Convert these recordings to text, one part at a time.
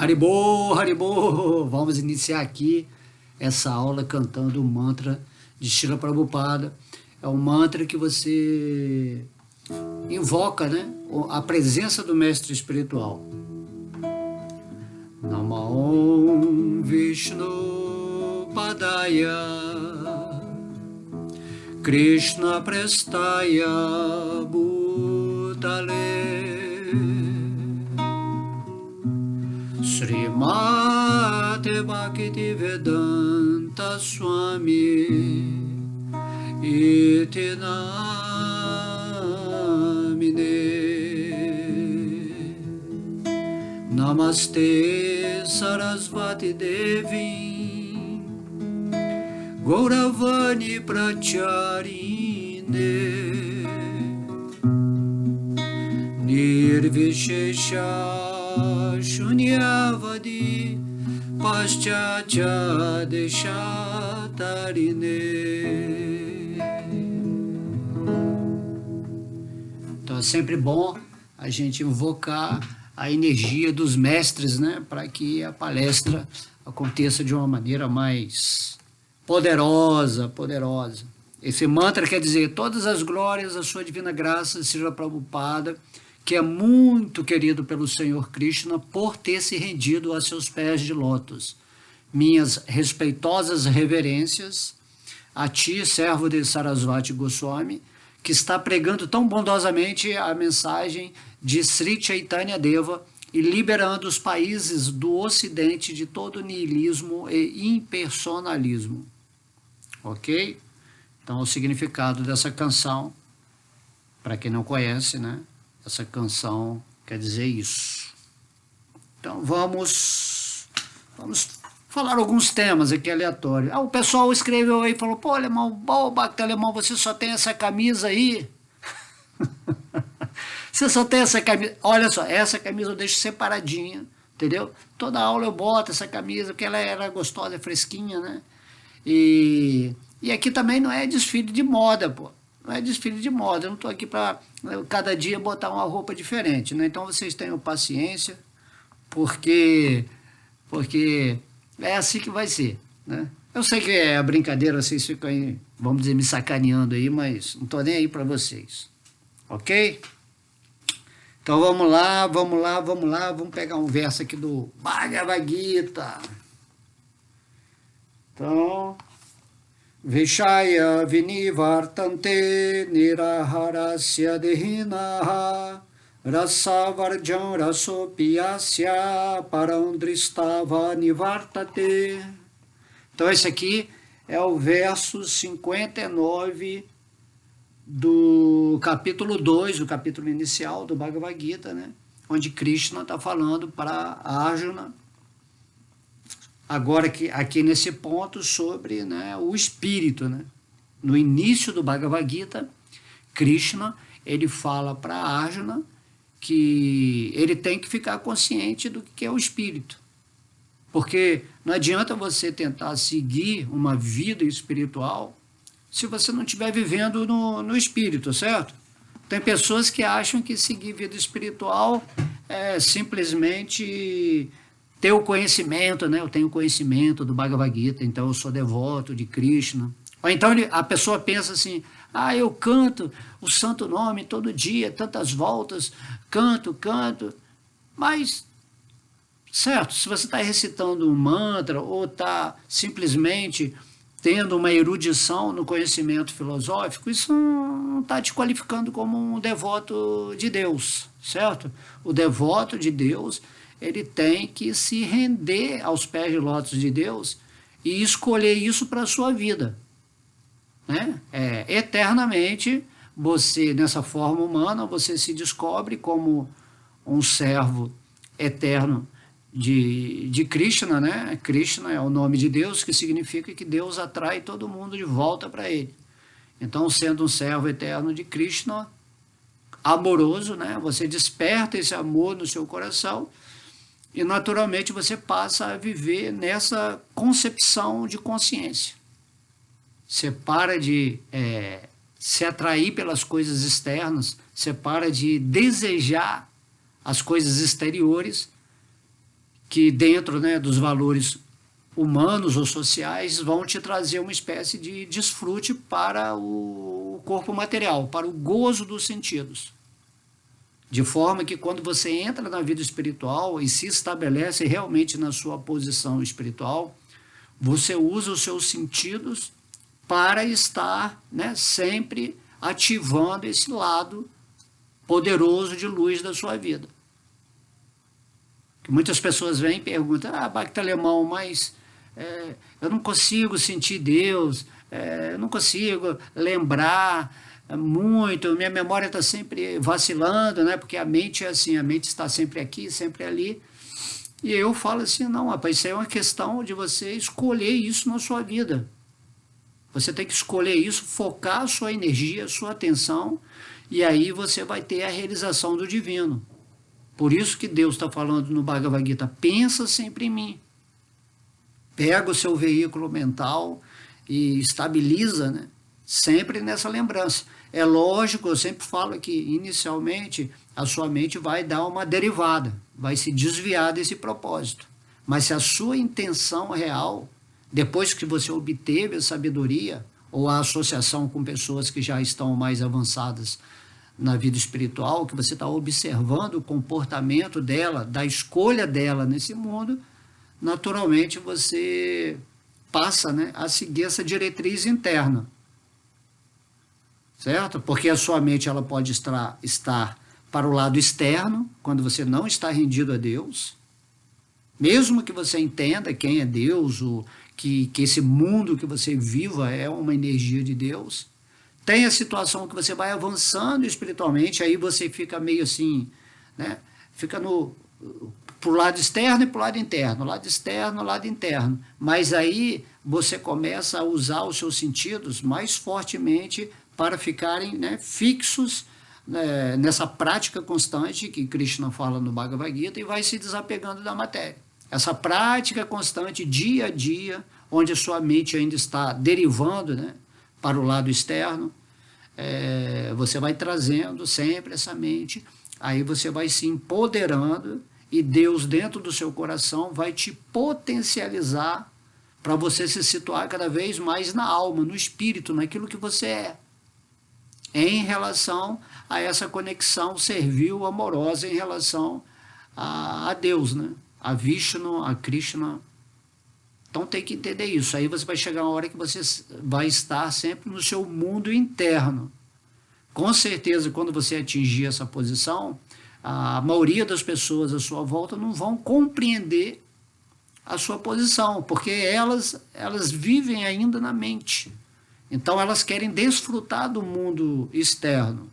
Haribô, Haribô! Vamos iniciar aqui essa aula cantando o mantra de Srila Prabhupada. É um mantra que você invoca, né, a presença do mestre espiritual. Namo Vishnu Padaya Krishna Prestaya Bhutale Srimate Bhakti Vedanta Swami Iti Namine Namaste Sarasvati Devi Gauravani Pracharine Nirvishesha Shunyavadi Paschatya Deshatarine. Então é sempre bom a gente invocar a energia dos mestres, né, para que a palestra aconteça de uma maneira mais poderosa. Esse mantra quer dizer todas as glórias à sua divina graça, Srila Prabhupada, que é muito querido pelo Senhor Krishna por ter se rendido a seus pés de lótus. Minhas respeitosas reverências a ti, servo de Sarasvati Goswami, que está pregando tão bondosamente a mensagem de Sri Chaitanya Deva e liberando os países do Ocidente de todo niilismo e impersonalismo. Ok? Então, o significado dessa canção, para quem não conhece, né? Essa canção quer dizer isso. Então, vamos falar alguns temas aqui aleatórios. O pessoal escreveu aí e falou, pô, alemão, Bacta alemão, você só tem essa camisa aí? Você só tem essa camisa. Olha só, essa camisa eu deixo separadinha, entendeu? Toda aula eu boto essa camisa, porque ela era gostosa, fresquinha, né? E aqui também não é desfile de moda, pô. Não é desfile de moda, eu não estou aqui para cada dia botar uma roupa diferente, né? Então vocês tenham paciência, porque é assim que vai ser, né? Eu sei que é a brincadeira, vocês ficam aí, vamos dizer, me sacaneando aí, mas não estou nem aí para vocês, ok? Então vamos lá, vamos pegar um verso aqui do Bhagavad Gita. Então, Vishaya Vinivartante Niraharasya Dehinaha Rasavarjam Rasopiyasya Parandristava Nivartate. Então esse aqui é o verso 59 do capítulo 2, o capítulo inicial do Bhagavad Gita, né? Onde Krishna está falando para Arjuna, agora aqui nesse ponto, sobre, né, o espírito, né? No início do Bhagavad Gita, Krishna ele fala para Arjuna que ele tem que ficar consciente do que é o espírito. Porque não adianta você tentar seguir uma vida espiritual se você não estiver vivendo no espírito, certo? Tem pessoas que acham que seguir vida espiritual é simplesmente ter o conhecimento, né? Eu tenho conhecimento do Bhagavad Gita, então eu sou devoto de Krishna. Ou então a pessoa pensa assim, eu canto o santo nome todo dia, tantas voltas, canto, mas, certo, se você está recitando um mantra ou está simplesmente tendo uma erudição no conhecimento filosófico, isso não está te qualificando como um devoto de Deus, certo? O devoto de Deus, ele tem que se render aos pés de lótus de Deus e escolher isso para a sua vida, né? Eternamente, você, nessa forma humana, você se descobre como um servo eterno de Krishna, né? Krishna é o nome de Deus, que significa que Deus atrai todo mundo de volta para ele. Então, sendo um servo eterno de Krishna, amoroso, né? Você desperta esse amor no seu coração e, naturalmente, você passa a viver nessa concepção de consciência. Você para de se atrair pelas coisas externas, você para de desejar as coisas exteriores, que dentro, né, dos valores humanos ou sociais vão te trazer uma espécie de desfrute para o corpo material, para o gozo dos sentidos. De forma que quando você entra na vida espiritual e se estabelece realmente na sua posição espiritual, você usa os seus sentidos para estar, né, sempre ativando esse lado poderoso de luz da sua vida. Que muitas pessoas vêm e perguntam, Bacta Alemão, mas eu não consigo sentir Deus, eu não consigo lembrar muito, minha memória está sempre vacilando, né? Porque a mente é assim, a mente está sempre aqui, sempre ali. E eu falo assim, não, rapaz, isso é uma questão de você escolher isso na sua vida. Você tem que escolher isso, focar a sua energia, a sua atenção, e aí você vai ter a realização do divino. Por isso que Deus está falando no Bhagavad Gita, pensa sempre em mim. Pega o seu veículo mental e estabiliza, né, sempre nessa lembrança. É lógico, eu sempre falo que inicialmente a sua mente vai dar uma derivada, vai se desviar desse propósito. Mas se a sua intenção real, depois que você obteve a sabedoria, ou a associação com pessoas que já estão mais avançadas na vida espiritual, que você está observando o comportamento dela, da escolha dela nesse mundo, naturalmente você passa, né, a seguir essa diretriz interna. Certo? Porque a sua mente ela pode estar para o lado externo, quando você não está rendido a Deus, mesmo que você entenda quem é Deus, ou que esse mundo que você viva é uma energia de Deus. Tem a situação que você vai avançando espiritualmente, aí você fica meio assim, né? Fica pro lado externo e pro lado interno, lado externo, lado interno. Mas aí você começa a usar os seus sentidos mais fortemente para ficarem, né, fixos, né, nessa prática constante que Krishna fala no Bhagavad Gita, e vai se desapegando da matéria. Essa prática constante, dia a dia, onde a sua mente ainda está derivando, né, para o lado externo, você vai trazendo sempre essa mente, aí você vai se empoderando e Deus dentro do seu coração vai te potencializar para você se situar cada vez mais na alma, no espírito, naquilo que você é, em relação a essa conexão servil, amorosa, em relação a Deus, né? A Vishnu, a Krishna. Então tem que entender isso. Aí você vai chegar uma hora que você vai estar sempre no seu mundo interno. Com certeza, quando você atingir essa posição, a maioria das pessoas à sua volta não vão compreender a sua posição, porque elas vivem ainda na mente. Então elas querem desfrutar do mundo externo.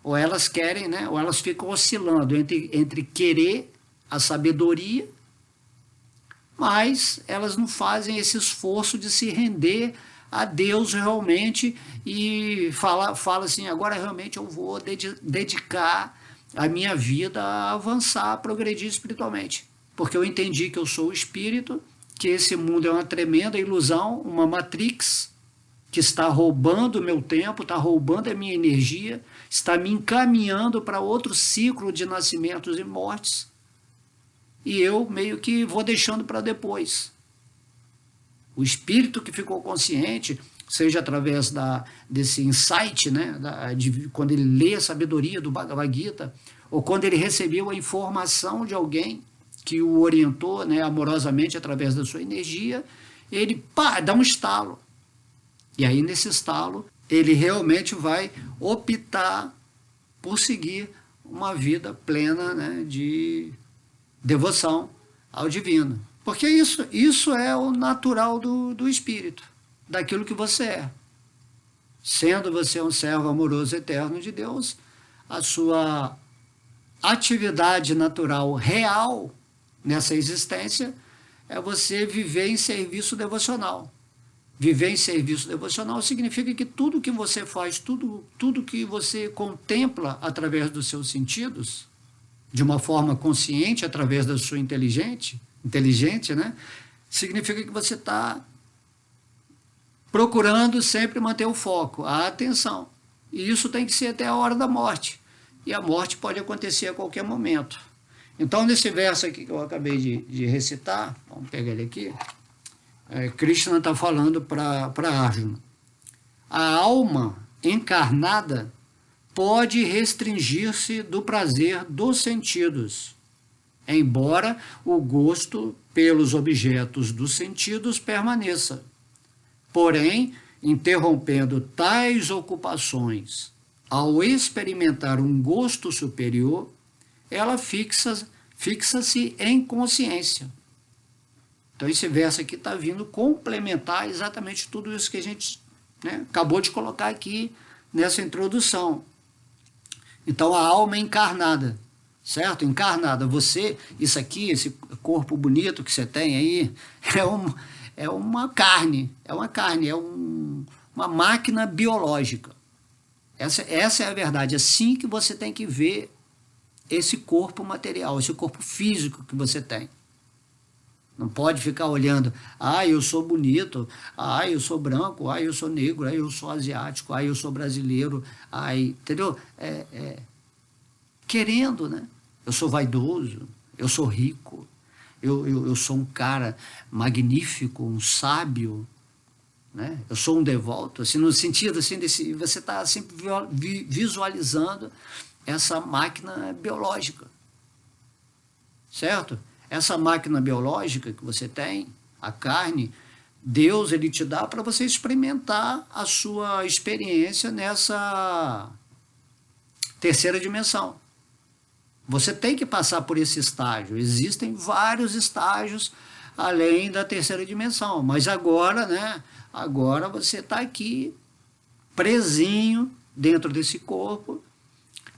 Ou elas querem, né, ou elas ficam oscilando entre querer a sabedoria, mas elas não fazem esse esforço de se render a Deus realmente e fala assim, agora realmente eu vou dedicar a minha vida a avançar, a progredir espiritualmente. Porque eu entendi que eu sou o espírito, que esse mundo é uma tremenda ilusão, uma matrix, que está roubando o meu tempo, está roubando a minha energia, está me encaminhando para outro ciclo de nascimentos e mortes, e eu meio que vou deixando para depois. O espírito que ficou consciente, seja através desse insight, né, quando ele lê a sabedoria do Bhagavad Gita, ou quando ele recebeu a informação de alguém que o orientou, né, amorosamente através da sua energia, ele dá um estalo. E aí, nesse estalo, ele realmente vai optar por seguir uma vida plena, né, de devoção ao divino. Porque isso é o natural do espírito, daquilo que você é. Sendo você um servo amoroso eterno de Deus, a sua atividade natural real nessa existência é você viver em serviço devocional. Viver em serviço devocional significa que tudo que você faz, tudo que você contempla através dos seus sentidos, de uma forma consciente, através da sua inteligente, né? Significa que você está procurando sempre manter o foco, a atenção. E isso tem que ser até a hora da morte. E a morte pode acontecer a qualquer momento. Então, nesse verso aqui que eu acabei de recitar, vamos pegar ele aqui, Krishna está falando para Arjuna. A alma encarnada pode restringir-se do prazer dos sentidos, embora o gosto pelos objetos dos sentidos permaneça. Porém, interrompendo tais ocupações, ao experimentar um gosto superior, ela fixa-se em consciência. Então, esse verso aqui está vindo complementar exatamente tudo isso que a gente, né, acabou de colocar aqui nessa introdução. Então, a alma é encarnada, certo? Encarnada. Você, isso aqui, esse corpo bonito que você tem aí, é uma carne, uma máquina biológica. Essa é a verdade. Assim que você tem que ver esse corpo material, esse corpo físico que você tem. Não pode ficar olhando, eu sou bonito, eu sou branco, eu sou negro, eu sou asiático, eu sou brasileiro, entendeu? Querendo, né? Eu sou vaidoso, eu sou rico, eu sou um cara magnífico, um sábio, né? Eu sou um devoto, assim, no sentido assim, você está sempre visualizando essa máquina biológica, certo? Essa máquina biológica que você tem, a carne, Deus ele te dá para você experimentar a sua experiência nessa terceira dimensão. Você tem que passar por esse estágio. Existem vários estágios além da terceira dimensão, mas agora, né? Agora você está aqui presinho dentro desse corpo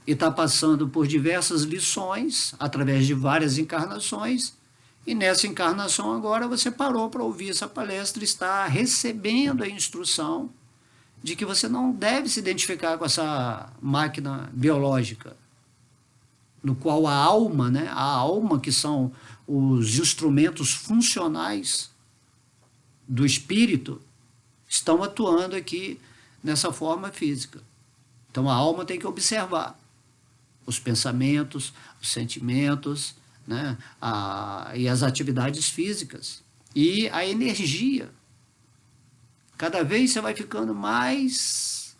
e está passando por diversas lições, através de várias encarnações, e nessa encarnação agora você parou para ouvir essa palestra e está recebendo a instrução de que você não deve se identificar com essa máquina biológica, no qual a alma, né, a alma que são os instrumentos funcionais do espírito, estão atuando aqui nessa forma física. Então a alma tem que observar os pensamentos, os sentimentos, né, e as atividades físicas. E a energia. Cada vez você vai ficando mais,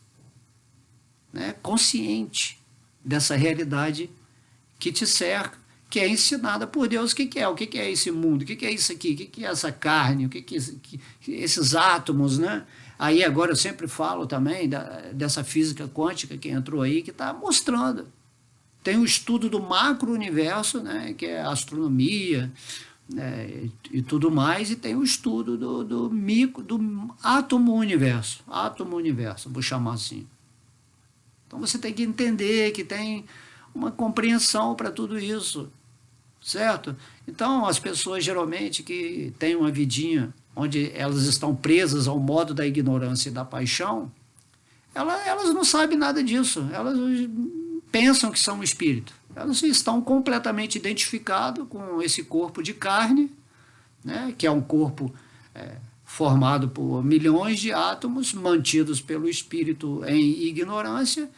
né, consciente dessa realidade que te cerca, que é ensinada por Deus. O que é? O que é esse mundo? O que é isso aqui? O que é essa carne? O que é esses átomos, né? Aí agora eu sempre falo também dessa física quântica que entrou aí, que está mostrando. Tem o estudo do macro-universo, né, que é a astronomia, né, e tudo mais, e tem o estudo do átomo-universo, vou chamar assim. Então você tem que entender que tem uma compreensão para tudo isso, certo? Então as pessoas geralmente que têm uma vidinha onde elas estão presas ao modo da ignorância e da paixão, elas não sabem nada disso, elas pensam que são um espírito. Elas estão completamente identificadas com esse corpo de carne, né, que é um corpo formado por milhões de átomos, mantidos pelo espírito em ignorância,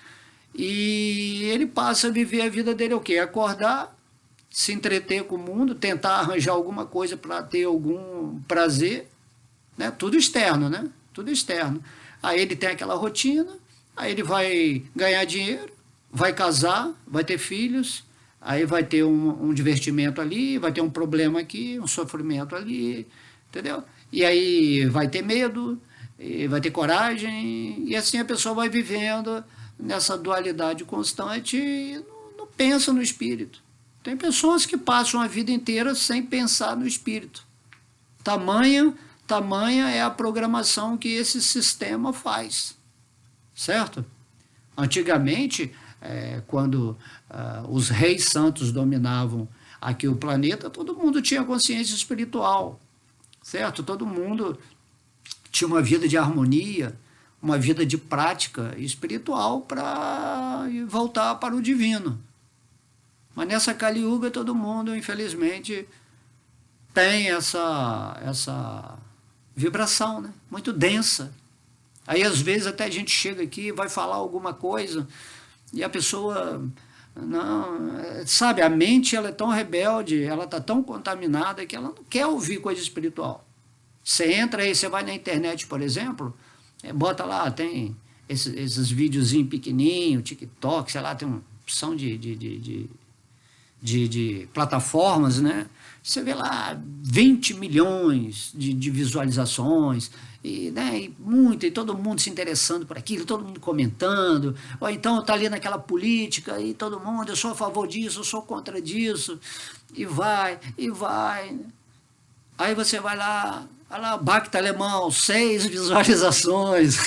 e ele passa a viver a vida dele o quê? Acordar, se entreter com o mundo, tentar arranjar alguma coisa para ter algum prazer, né, tudo externo, né? Tudo externo. Aí ele tem aquela rotina, aí ele vai ganhar dinheiro, vai casar, vai ter filhos, aí vai ter um divertimento ali, vai ter um problema aqui, um sofrimento ali, entendeu? E aí vai ter medo, vai ter coragem, e assim a pessoa vai vivendo nessa dualidade constante e não pensa no espírito. Tem pessoas que passam a vida inteira sem pensar no espírito. Tamanha é a programação que esse sistema faz, certo? Antigamente, quando os reis santos dominavam aqui o planeta, todo mundo tinha consciência espiritual, certo? Todo mundo tinha uma vida de harmonia, uma vida de prática espiritual para voltar para o divino. Mas nessa Kali Yuga todo mundo, infelizmente, tem essa vibração, né, muito densa. Aí às vezes até a gente chega aqui e vai falar alguma coisa e a pessoa Não, sabe, a mente ela é tão rebelde, ela está tão contaminada que ela não quer ouvir coisa espiritual. Você entra aí, você vai na internet, por exemplo, bota lá, tem esses videozinhos pequenininhos, TikTok, sei lá, tem uma opção de plataformas, né? Você vê lá 20 milhões de visualizações, e todo mundo se interessando por aquilo, todo mundo comentando, ou então está ali naquela política, e todo mundo, eu sou a favor disso, eu sou contra disso, e vai. Aí você vai lá, olha lá, Bacta Alemão, 6 visualizações.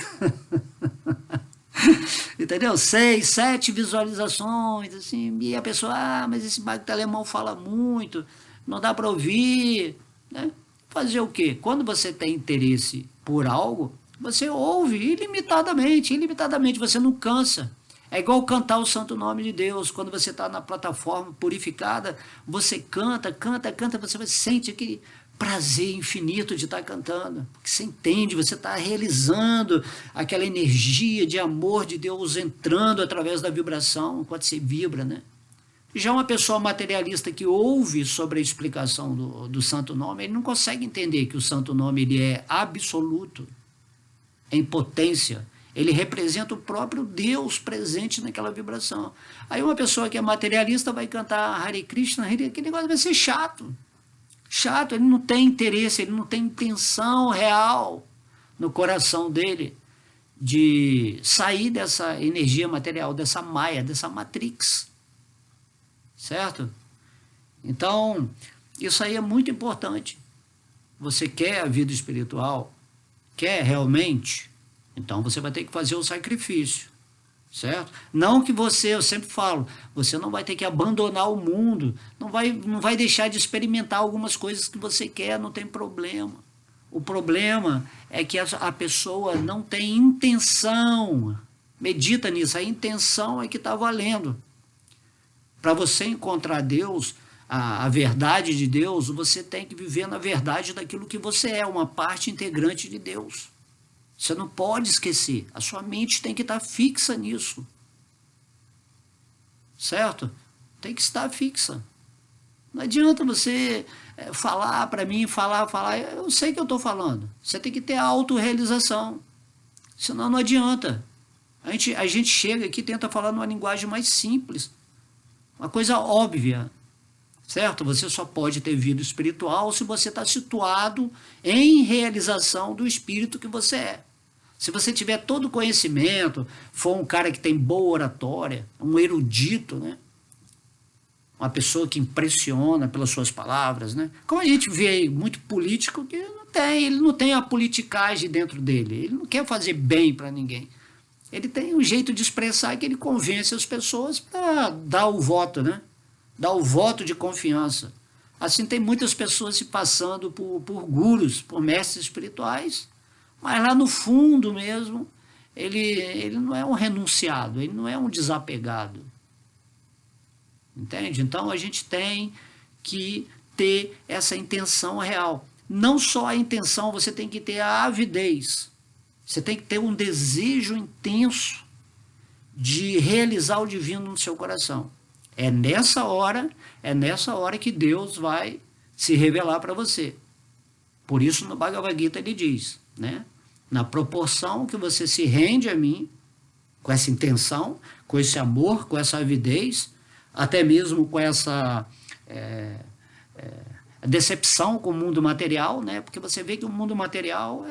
Entendeu? 6, 7 visualizações, assim, e a pessoa, mas esse Bacta Alemão fala muito, não dá para ouvir, né? Fazer o quê? Quando você tem interesse por algo, você ouve ilimitadamente, ilimitadamente, você não cansa. É igual cantar o santo nome de Deus. Quando você está na plataforma purificada, você canta, canta, canta, você sente aquele prazer infinito de estar cantando. Porque você entende, você está realizando aquela energia de amor de Deus entrando através da vibração, enquanto você vibra, né? Já uma pessoa materialista que ouve sobre a explicação do santo nome, ele não consegue entender que o santo nome ele é absoluto, em potência. Ele representa o próprio Deus presente naquela vibração. Aí uma pessoa que é materialista vai cantar Hare Krishna, aquele negócio vai ser chato. Chato, ele não tem interesse, ele não tem intenção real no coração dele de sair dessa energia material, dessa maia, dessa matrix. Certo? Então, isso aí é muito importante. Você quer a vida espiritual? Quer realmente? Então você vai ter que fazer o sacrifício. Certo? Não que você, eu sempre falo, você não vai ter que abandonar o mundo, não vai deixar de experimentar algumas coisas que você quer, não tem problema. O problema é que a pessoa não tem intenção. Medita nisso, a intenção é que está valendo. Para você encontrar Deus, a verdade de Deus, você tem que viver na verdade daquilo que você é, uma parte integrante de Deus. Você não pode esquecer, a sua mente tem que estar fixa nisso. Certo? Tem que estar fixa. Não adianta você falar para mim, falar, eu sei que eu estou falando. Você tem que ter a autorrealização, senão não adianta. A gente chega aqui e tenta falar numa linguagem mais simples, uma coisa óbvia, certo? Você só pode ter vida espiritual se você está situado em realização do espírito que você é. Se você tiver todo o conhecimento, for um cara que tem boa oratória, um erudito, né? Uma pessoa que impressiona pelas suas palavras, né? Como a gente vê aí muito político que ele não tem a politicagem dentro dele, ele não quer fazer bem para ninguém. Ele tem um jeito de expressar que ele convence as pessoas para dar o voto, né? Dar o voto de confiança. Assim, tem muitas pessoas se passando por gurus, por mestres espirituais, mas lá no fundo mesmo, ele não é um renunciado, ele não é um desapegado. Entende? Então, a gente tem que ter essa intenção real. Não só a intenção, você tem que ter a avidez. Você tem que ter um desejo intenso de realizar o divino no seu coração. É nessa hora que Deus vai se revelar para você. Por isso no Bhagavad Gita ele diz, né? Na proporção que você se rende a mim, com essa intenção, com esse amor, com essa avidez, até mesmo com essa decepção com o mundo material, né? Porque você vê que o mundo material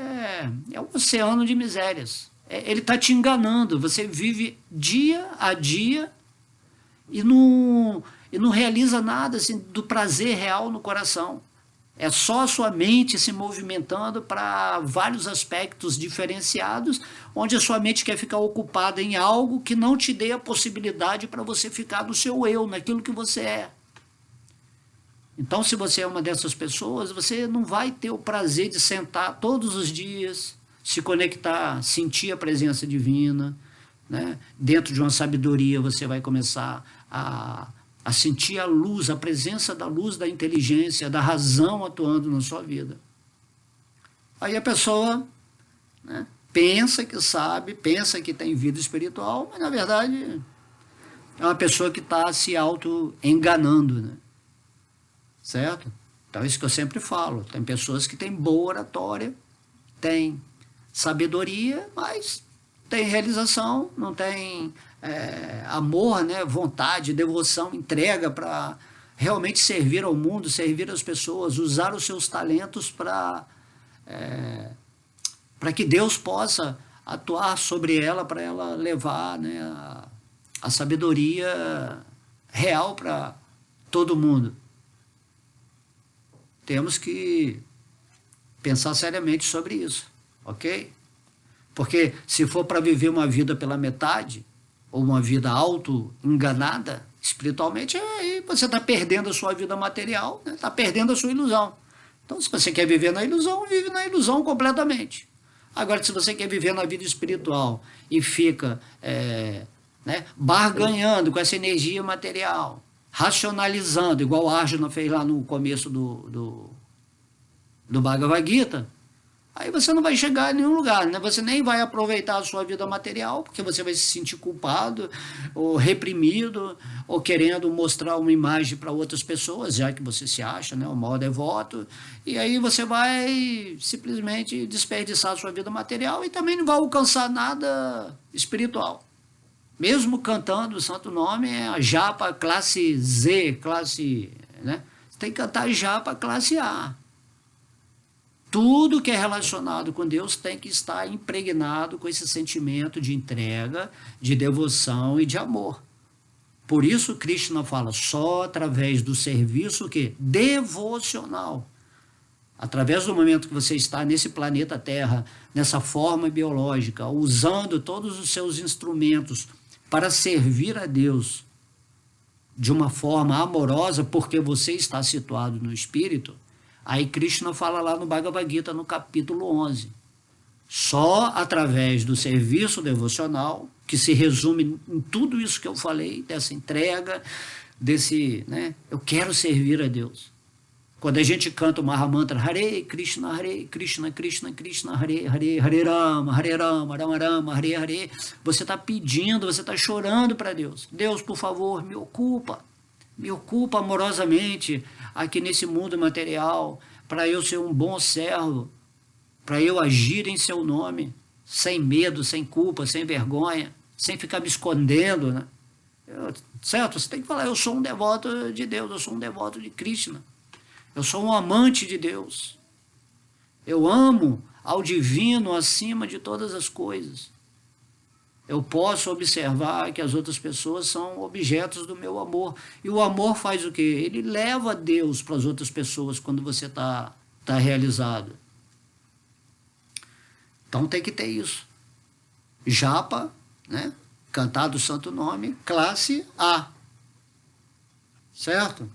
é um oceano de misérias. Ele está te enganando, você vive dia a dia e não realiza nada assim, do prazer real no coração. É só a sua mente se movimentando para vários aspectos diferenciados, onde a sua mente quer ficar ocupada em algo que não te dê a possibilidade para você ficar no seu eu, naquilo que você é. Então, se você é uma dessas pessoas, você não vai ter o prazer de sentar todos os dias, se conectar, sentir a presença divina, né? Dentro de uma sabedoria você vai começar a sentir a luz, a presença da luz da inteligência, da razão atuando na sua vida. Aí a pessoa, né, pensa que sabe, pensa que tem vida espiritual, mas na verdade é uma pessoa que está se auto-enganando, né? Certo? Então, isso que eu sempre falo. Tem pessoas que têm boa oratória, têm sabedoria, mas tem realização, não tem amor, né? Vontade, devoção, entrega para realmente servir ao mundo, servir as pessoas, usar os seus talentos para que Deus possa atuar sobre ela, para ela levar, né, a sabedoria real para todo mundo. Temos que pensar seriamente sobre isso, ok? Porque se for para viver uma vida pela metade, ou uma vida auto-enganada, espiritualmente, aí você está perdendo a sua vida material, está, né? Perdendo a sua ilusão. Então, se você quer viver na ilusão, vive na ilusão completamente. Agora, se você quer viver na vida espiritual e fica né, barganhando com essa energia material, racionalizando, igual Arjuna fez lá no começo do Bhagavad Gita, aí você não vai chegar em nenhum lugar, né? Você nem vai aproveitar a sua vida material, porque você vai se sentir culpado, ou reprimido, ou querendo mostrar uma imagem para outras pessoas, já que você se acha, né, o maior devoto, e aí você vai simplesmente desperdiçar a sua vida material e também não vai alcançar nada espiritual. Mesmo cantando o santo nome, é a japa classe Z, classe, né? Você tem que cantar japa classe A. Tudo que é relacionado com Deus tem que estar impregnado com esse sentimento de entrega, de devoção e de amor. Por isso Krishna fala, só através do serviço que devocional. Através do momento que você está nesse planeta Terra, nessa forma biológica, usando todos os seus instrumentos para servir a Deus de uma forma amorosa, porque você está situado no Espírito, aí Krishna fala lá no Bhagavad Gita, no capítulo 11. Só através do serviço devocional, que se resume em tudo isso que eu falei, dessa entrega, desse, né, eu quero servir a Deus. Quando a gente canta o Mahamantra, Hare Krishna, Krishna Krishna, Hare Hare, Hare Rama, Rama Rama, Hare Hare, você está pedindo, você está chorando para Deus. Deus, por favor, me ocupa amorosamente aqui nesse mundo material, para eu ser um bom servo, para eu agir em seu nome, sem medo, sem culpa, sem vergonha, sem ficar me escondendo, né? Certo? Você tem que falar, eu sou um devoto de Deus, eu sou um devoto de Krishna, eu sou um amante de Deus, eu amo ao divino acima de todas as coisas. Eu posso observar que as outras pessoas são objetos do meu amor. E o amor faz o quê? Ele leva Deus para as outras pessoas quando você está realizado. Então tem que ter isso. Japa, né? Cantar do santo nome, classe A. Certo?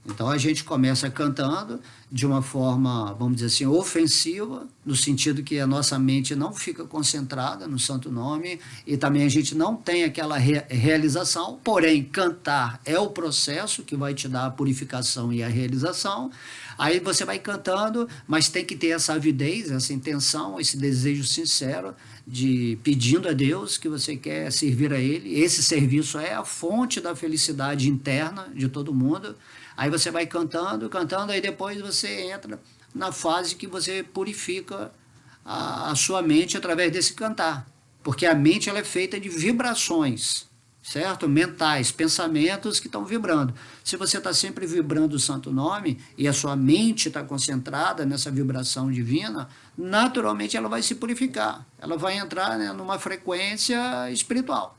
Então a gente começa cantando de uma forma, vamos dizer assim, ofensiva, no sentido que a nossa mente não fica concentrada no santo nome e também a gente não tem aquela realização, porém cantar é o processo que vai te dar a purificação e a realização. Aí você vai cantando, mas tem que ter essa avidez, essa intenção, esse desejo sincero de pedindo a Deus que você quer servir a Ele. Esse serviço é a fonte da felicidade interna de todo mundo. Aí você vai cantando, aí depois você entra na fase que você purifica a sua mente através desse cantar. Porque a mente ela é feita de vibrações, certo? Mentais, pensamentos que estão vibrando. Se você está sempre vibrando o santo nome e a sua mente está concentrada nessa vibração divina, naturalmente ela vai se purificar. Ela vai entrar, né, numa frequência espiritual.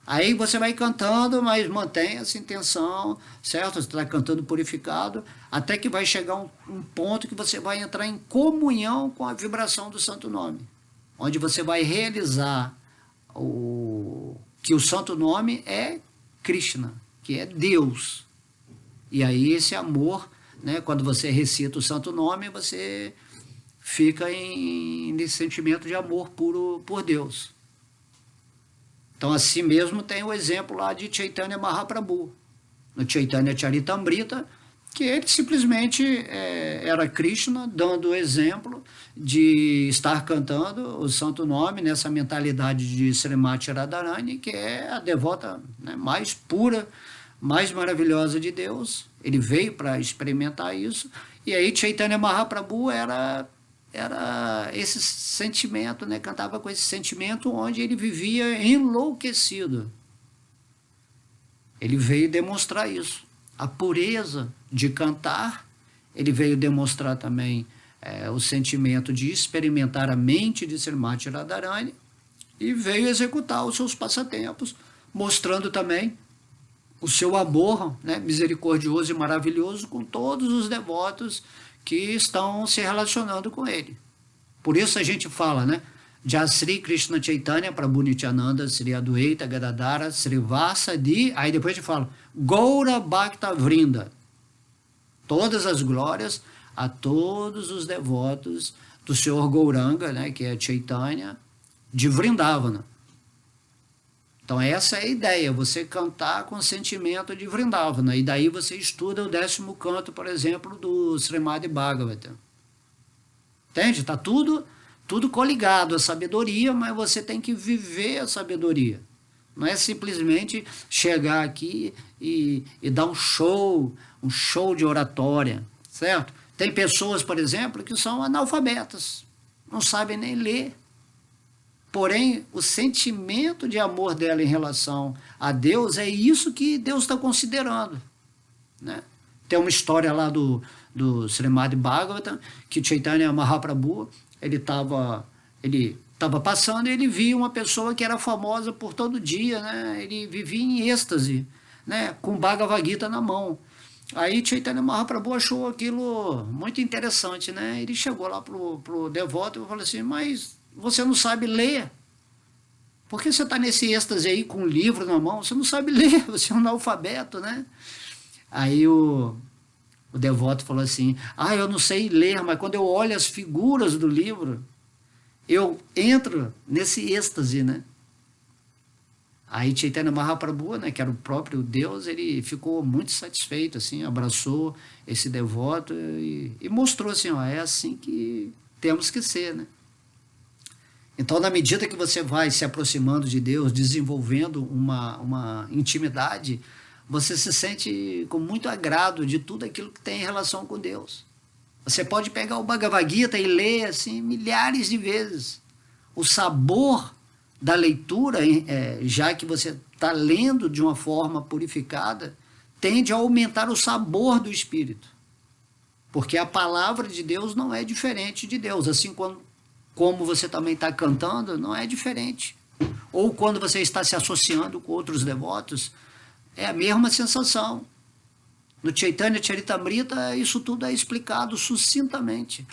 Aí você vai cantando, mas mantém essa intenção, certo? Você está cantando purificado, até que vai chegar um ponto que você vai entrar em comunhão com a vibração do santo nome, onde você vai realizar que o santo nome é Krishna, que é Deus. E aí esse amor, né, quando você recita o santo nome, você fica nesse sentimento de amor puro por Deus. Então, assim mesmo, tem o exemplo lá de Chaitanya Mahaprabhu. No Chaitanya Charitamrita, que ele simplesmente era Krishna, dando o exemplo de estar cantando o santo nome nessa mentalidade de Srimati Radharani, que é a devota, né, mais pura, mais maravilhosa de Deus. Ele veio para experimentar isso, e aí Chaitanya Mahaprabhu era esse sentimento, né, cantava com esse sentimento onde ele vivia enlouquecido. Ele veio demonstrar isso. A pureza de cantar, ele veio demonstrar também o sentimento de experimentar a mente de Srimati Radharani e veio executar os seus passatempos, mostrando também o seu amor, né, misericordioso e maravilhoso com todos os devotos que estão se relacionando com ele. Por isso a gente fala, né, Jasri Krishna Chaitanya Prabhu Nityananda Sri Adwaita Gadadara Sri Vasadi, aí depois a gente fala Gaura Bhakta Vrinda, todas as glórias a todos os devotos do Senhor Gauranga, né, que é Chaitanya, de Vrindavana. Então essa é a ideia, você cantar com sentimento de Vrindavana, e daí você estuda o 10º canto, por exemplo, do Srimad Bhagavatam. Entende? Está tudo coligado à sabedoria, mas você tem que viver a sabedoria. Não é simplesmente chegar aqui e dar um show de oratória, certo? Tem pessoas, por exemplo, que são analfabetas, não sabem nem ler. Porém, o sentimento de amor dela em relação a Deus é isso que Deus está considerando, né? Tem uma história lá do Srimad Bhagavatam, que Chaitanya Mahaprabhu, ele estava passando e ele via uma pessoa que era famosa por todo dia, né? Ele vivia em êxtase, né? Com Bhagavad Gita na mão. Aí Chaitanya Mahaprabhu achou aquilo muito interessante, né? Ele chegou lá pro devoto e falou assim, mas você não sabe ler? Por que você está nesse êxtase aí com um livro na mão? Você não sabe ler, você é um analfabeto, né? Aí o devoto falou assim, eu não sei ler, mas quando eu olho as figuras do livro, eu entro nesse êxtase, né? Aí Chaitanya Mahaprabhu, né, que era o próprio Deus, ele ficou muito satisfeito, assim, abraçou esse devoto e mostrou assim, é assim que temos que ser, né? Então, na medida que você vai se aproximando de Deus, desenvolvendo uma intimidade, você se sente com muito agrado de tudo aquilo que tem em relação com Deus. Você pode pegar o Bhagavad Gita e ler assim milhares de vezes. O sabor da leitura, já que você está lendo de uma forma purificada, tende a aumentar o sabor do Espírito. Porque a palavra de Deus não é diferente de Deus, assim como você também está cantando, não é diferente. Ou quando você está se associando com outros devotos, é a mesma sensação. No Chaitanya Charitamrita, isso tudo é explicado sucintamente.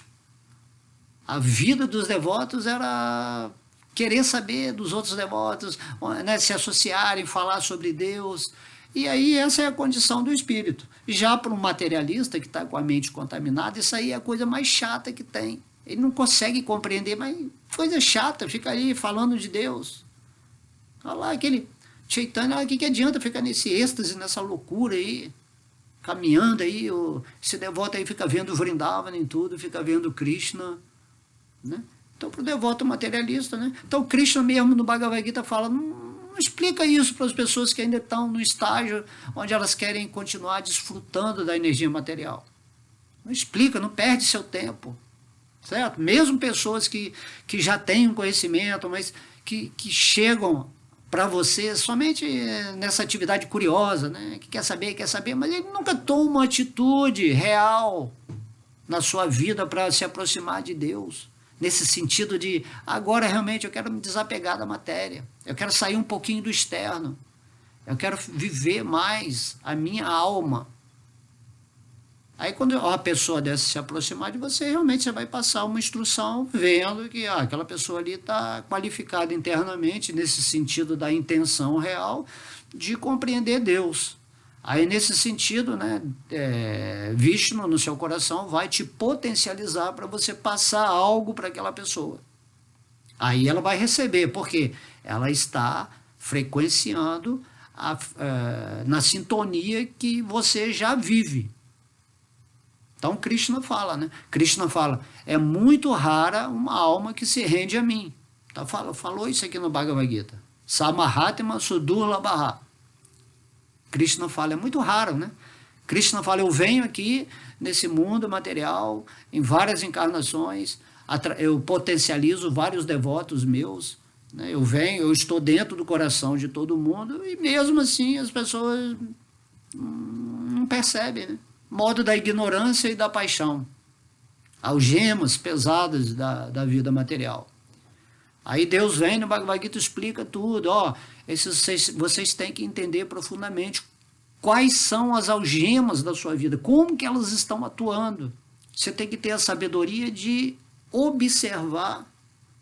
A vida dos devotos era querer saber dos outros devotos, né, se associarem, falar sobre Deus. E aí essa é a condição do espírito. Já para um materialista que está com a mente contaminada, isso aí é a coisa mais chata que tem. Ele não consegue compreender, mas coisa chata, fica aí falando de Deus. Olha lá, aquele Chaitanya, o que adianta ficar nesse êxtase, nessa loucura aí, caminhando aí, esse devoto aí fica vendo Vrindavan em tudo, fica vendo Krishna, né? Então, para o devoto materialista, né? Então, Krishna mesmo no Bhagavad Gita fala, não explica isso para as pessoas que ainda estão no estágio onde elas querem continuar desfrutando da energia material. Não explica, não perde seu tempo, certo? Mesmo pessoas que já têm um conhecimento, mas que chegam para você somente nessa atividade curiosa, né? Que quer saber, mas ele nunca toma uma atitude real na sua vida para se aproximar de Deus. Nesse sentido de, agora realmente eu quero me desapegar da matéria, eu quero sair um pouquinho do externo, eu quero viver mais a minha alma. Aí quando a pessoa dessa se aproximar de você, realmente você vai passar uma instrução vendo que aquela pessoa ali está qualificada internamente, nesse sentido da intenção real de compreender Deus. Aí nesse sentido, né, Vishnu no seu coração vai te potencializar para você passar algo para aquela pessoa. Aí ela vai receber, porque ela está frequenciando na sintonia que você já vive. Então Krishna fala, né? Krishna fala, é muito rara uma alma que se rende a mim. Então, falou isso aqui no Bhagavad Gita. Samahatma Sudurlabha. Krishna fala, é muito raro, né? Krishna fala, eu venho aqui nesse mundo material, em várias encarnações, eu potencializo vários devotos meus, né? Eu estou dentro do coração de todo mundo, e mesmo assim as pessoas não percebem, né? Modo da ignorância e da paixão, algemas pesadas da vida material. Aí Deus vem no Bhagavad Gita e explica tudo, ó, vocês têm que entender profundamente quais são as algemas da sua vida, como que elas estão atuando. Você tem que ter a sabedoria de observar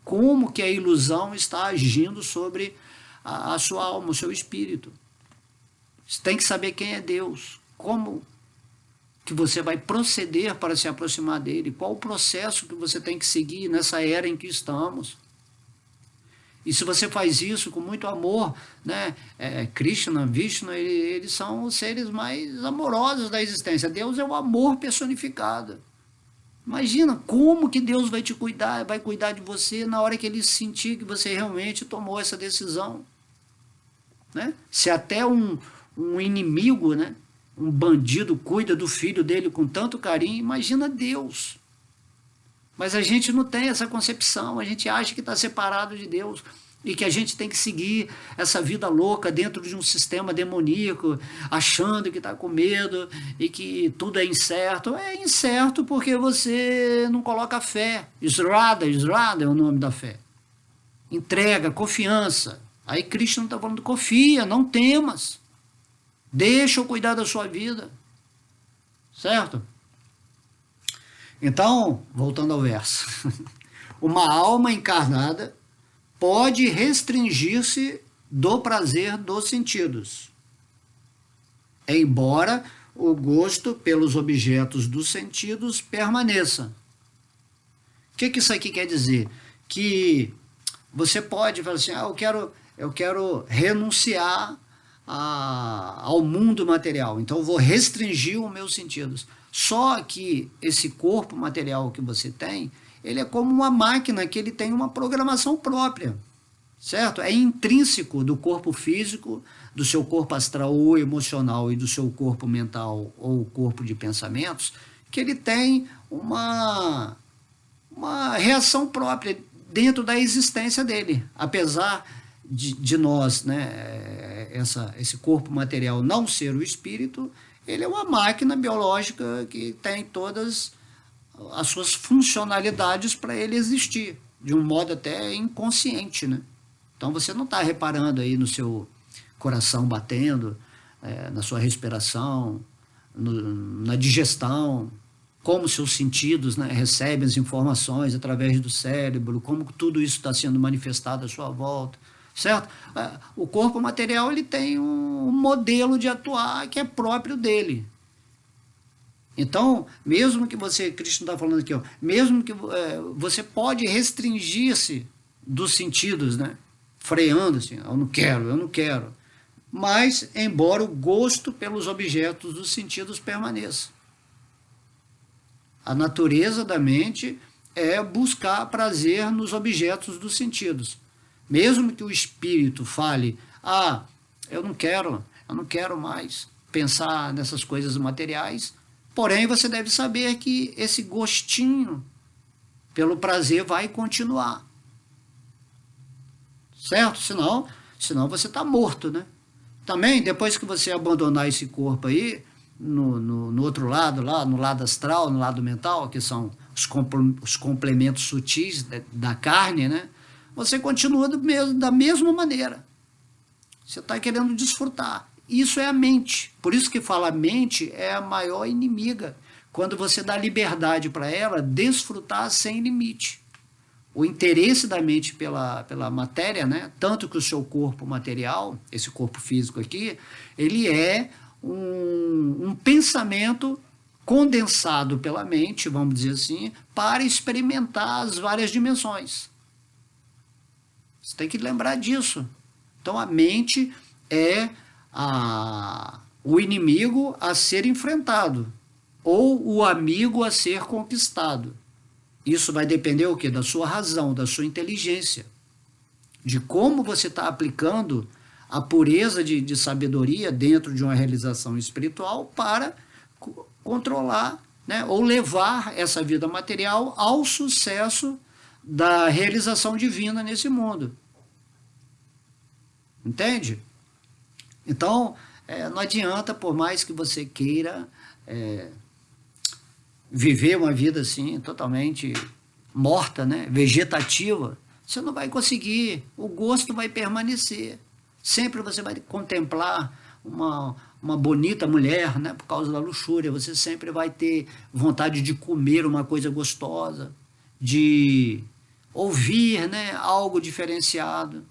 como que a ilusão está agindo sobre a sua alma, o seu espírito. Você tem que saber quem é Deus, como que você vai proceder para se aproximar dele, qual o processo que você tem que seguir nessa era em que estamos. E se você faz isso com muito amor, né, Krishna, Vishnu, eles são os seres mais amorosos da existência. Deus é o amor personificado. Imagina como que Deus vai te cuidar, vai cuidar de você na hora que ele sentir que você realmente tomou essa decisão. Né? Se até um inimigo, né, um bandido cuida do filho dele com tanto carinho, imagina Deus. Mas a gente não tem essa concepção, a gente acha que está separado de Deus e que a gente tem que seguir essa vida louca dentro de um sistema demoníaco, achando que está com medo e que tudo é incerto. É incerto porque você não coloca fé. Srada é o nome da fé. Entrega, confiança. Aí Krishna está falando, confia, não temas. Deixa eu cuidar da sua vida. Certo? Então, voltando ao verso, uma alma encarnada pode restringir-se do prazer dos sentidos, embora o gosto pelos objetos dos sentidos permaneça. O que isso aqui quer dizer? Que você pode falar assim, eu quero renunciar ao mundo material, então eu vou restringir os meus sentidos. Só que esse corpo material que você tem, ele é como uma máquina que ele tem uma programação própria, certo? É intrínseco do corpo físico, do seu corpo astral ou emocional e do seu corpo mental ou corpo de pensamentos, que ele tem uma reação própria dentro da existência dele. Apesar de nós, né, esse corpo material não ser o espírito, ele é uma máquina biológica que tem todas as suas funcionalidades para ele existir, de um modo até inconsciente, né? Então você não está reparando aí no seu coração batendo, na sua respiração, na digestão, como seus sentidos, né, recebem as informações através do cérebro, como tudo isso está sendo manifestado à sua volta. Certo? O corpo material ele tem um modelo de atuar que é próprio dele. Então, mesmo que você, Krishna está falando aqui, ó, mesmo que você pode restringir-se dos sentidos, né? Freando assim, eu não quero. Mas, embora o gosto pelos objetos dos sentidos permaneça. A natureza da mente é buscar prazer nos objetos dos sentidos. Mesmo que o espírito fale, eu não quero mais pensar nessas coisas materiais, porém você deve saber que esse gostinho pelo prazer vai continuar. Certo? Senão você está morto, né? Também, depois que você abandonar esse corpo aí, no outro lado, lá no lado astral, no lado mental, que são os complementos sutis da carne, né? Você continua da mesma maneira. Você está querendo desfrutar. Isso é a mente. Por isso que fala a mente é a maior inimiga. Quando você dá liberdade para ela, desfrutar sem limite. O interesse da mente pela matéria, né? Tanto que o seu corpo material, esse corpo físico aqui, ele é um pensamento condensado pela mente, vamos dizer assim, para experimentar as várias dimensões. Você tem que lembrar disso. Então a mente é o inimigo a ser enfrentado. ou o amigo a ser conquistado. Isso vai depender o quê? Da sua razão, da sua inteligência, de como você está aplicando a pureza de sabedoria dentro de uma realização espiritual para controlar, né, ou levar essa vida material ao sucesso da realização divina nesse mundo. Entende? Então, não adianta, por mais que você queira viver uma vida assim, totalmente morta, né, vegetativa, você não vai conseguir, o gosto vai permanecer. Sempre você vai contemplar uma bonita mulher, né, por causa da luxúria, você sempre vai ter vontade de comer uma coisa gostosa, de ouvir, né, algo diferenciado.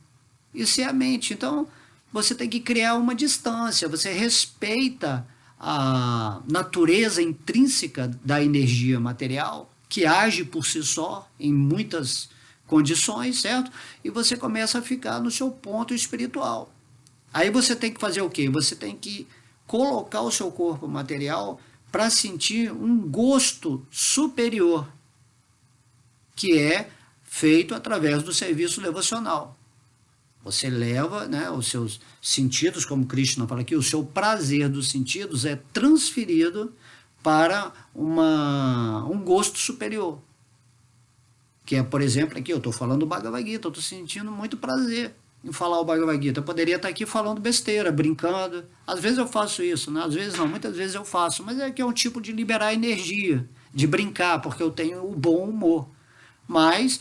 Isso é a mente. Então, você tem que criar uma distância, você respeita a natureza intrínseca da energia material, que age por si só em muitas condições, certo? E você começa a ficar no seu ponto espiritual. Aí você tem que fazer o quê? Você tem que colocar o seu corpo material para sentir um gosto superior, que é feito através do serviço devocional. Você leva, né, os seus sentidos, como Krishna fala aqui, o seu prazer dos sentidos é transferido para um gosto superior. Que é, por exemplo, aqui eu estou falando do Bhagavad Gita, eu estou sentindo muito prazer em falar o Bhagavad Gita. Eu poderia estar aqui falando besteira, brincando. Às vezes eu faço isso, né? Às vezes não, muitas vezes eu faço. Mas é que é um tipo de liberar energia, de brincar, porque eu tenho o bom humor. Mas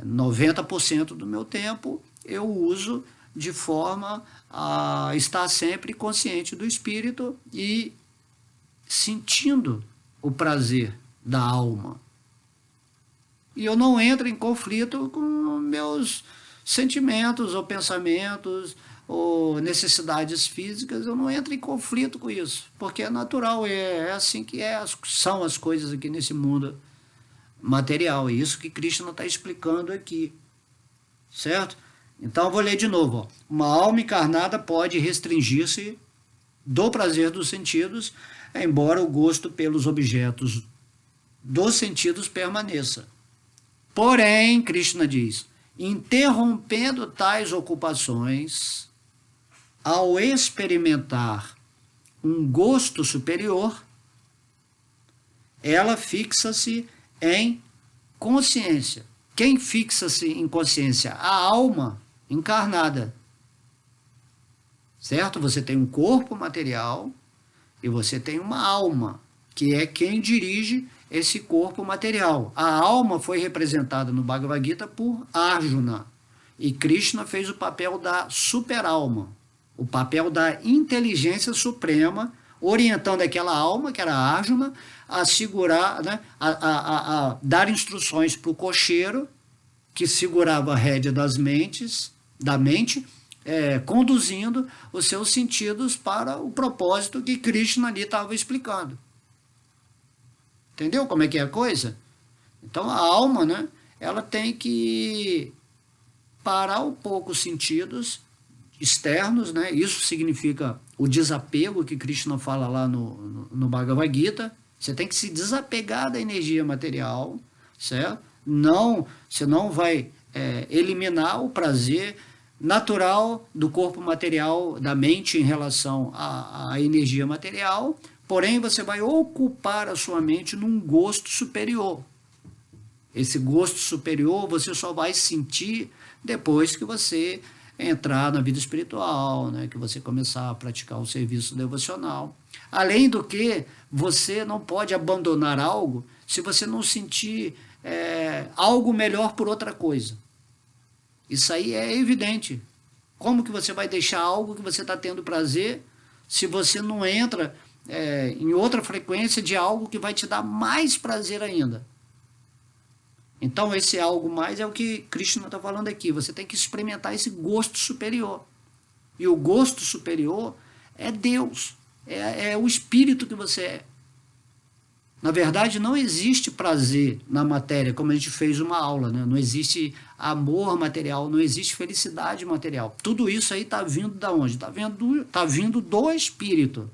90% do meu tempo eu uso de forma a estar sempre consciente do espírito e sentindo o prazer da alma. E eu não entro em conflito com meus sentimentos ou pensamentos ou necessidades físicas, eu não entro em conflito com isso, porque é natural, é assim que são as coisas aqui nesse mundo material. É isso que Krishna está explicando aqui, certo? Então eu vou ler de novo. Ó. Uma alma encarnada pode restringir-se do prazer dos sentidos, embora o gosto pelos objetos dos sentidos permaneça. Porém, Krishna diz, interrompendo tais ocupações, ao experimentar um gosto superior, ela fixa-se em consciência. Quem fixa-se em consciência? A alma encarnada. Certo? Você tem um corpo material e você tem uma alma, que é quem dirige esse corpo material. A alma foi representada no Bhagavad Gita por Arjuna. E Krishna fez o papel da super-alma, o papel da inteligência suprema, orientando aquela alma, que era Arjuna, a segurar, né, a dar instruções para o cocheiro, que segurava a rédea da mente, conduzindo os seus sentidos para o propósito que Krishna ali estava explicando. Entendeu como é que é a coisa? Então a alma, né, ela tem que parar um pouco os sentidos externos, né? Isso significa o desapego que Krishna fala lá no Bhagavad Gita. Você tem que se desapegar da energia material, certo? Você não vai eliminar o prazer natural do corpo material, da mente em relação à energia material, porém você vai ocupar a sua mente num gosto superior. Esse gosto superior você só vai sentir depois que você entrar na vida espiritual, né? Que você começar a praticar o serviço devocional. Além do que, você não pode abandonar algo se você não sentir algo melhor por outra coisa. Isso aí é evidente. Como que você vai deixar algo que você está tendo prazer se você não entra em outra frequência de algo que vai te dar mais prazer ainda? Então esse algo mais é o que Krishna está falando aqui. Você tem que experimentar esse gosto superior. E o gosto superior é Deus. É o espírito que você é. Na verdade, não existe prazer na matéria, como a gente fez uma aula, né? Não existe amor material, não existe felicidade material. Tudo isso aí está vindo de onde? Está vindo do espírito.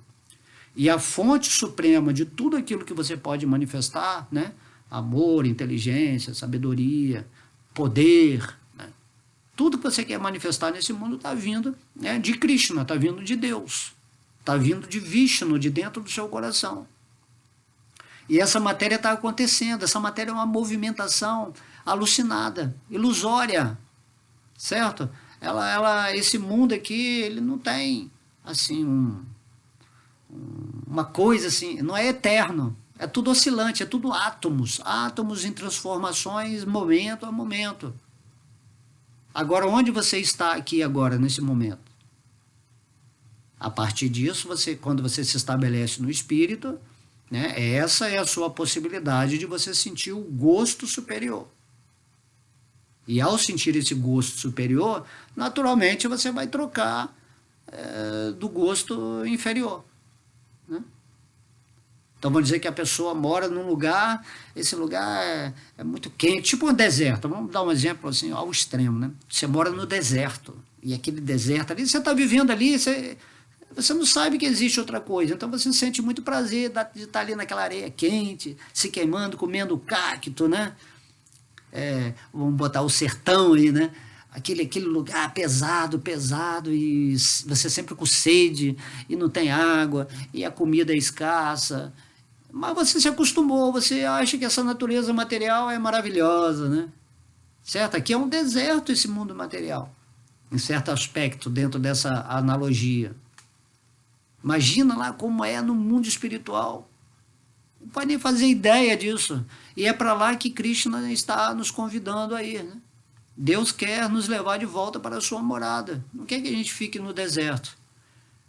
E a fonte suprema de tudo aquilo que você pode manifestar, né? Amor, inteligência, sabedoria, poder, né? Tudo que você quer manifestar nesse mundo está vindo, né, de Krishna, está vindo de Deus, está vindo de Vishnu, de dentro do seu coração. E essa matéria está acontecendo, essa matéria é uma movimentação alucinada, ilusória, certo? Esse mundo aqui, ele não tem, assim, uma coisa assim, não é eterno, é tudo oscilante, é tudo átomos, átomos em transformações momento a momento. Agora, onde você está aqui agora, nesse momento? A partir disso, quando você se estabelece no espírito, né, essa é a sua possibilidade de você sentir o gosto superior. E ao sentir esse gosto superior, naturalmente você vai trocar do gosto inferior, né? Então vamos dizer que a pessoa mora num lugar, esse lugar é muito quente, tipo um deserto. Vamos dar um exemplo assim, ao extremo, né? Você mora no deserto, e aquele deserto ali, você está vivendo ali, você não sabe que existe outra coisa, então você sente muito prazer de estar ali naquela areia quente, se queimando, comendo cacto, né? Vamos botar o sertão aí, né? Aquele lugar pesado, e você sempre com sede, e não tem água, e a comida é escassa. Mas você se acostumou, você acha que essa natureza material é maravilhosa, né? Certo? Aqui é um deserto esse mundo material, em certo aspecto, dentro dessa analogia. Imagina lá como é no mundo espiritual. Não pode nem fazer ideia disso. E é para lá que Krishna está nos convidando a ir, né? Deus quer nos levar de volta para a sua morada. Não quer que a gente fique no deserto.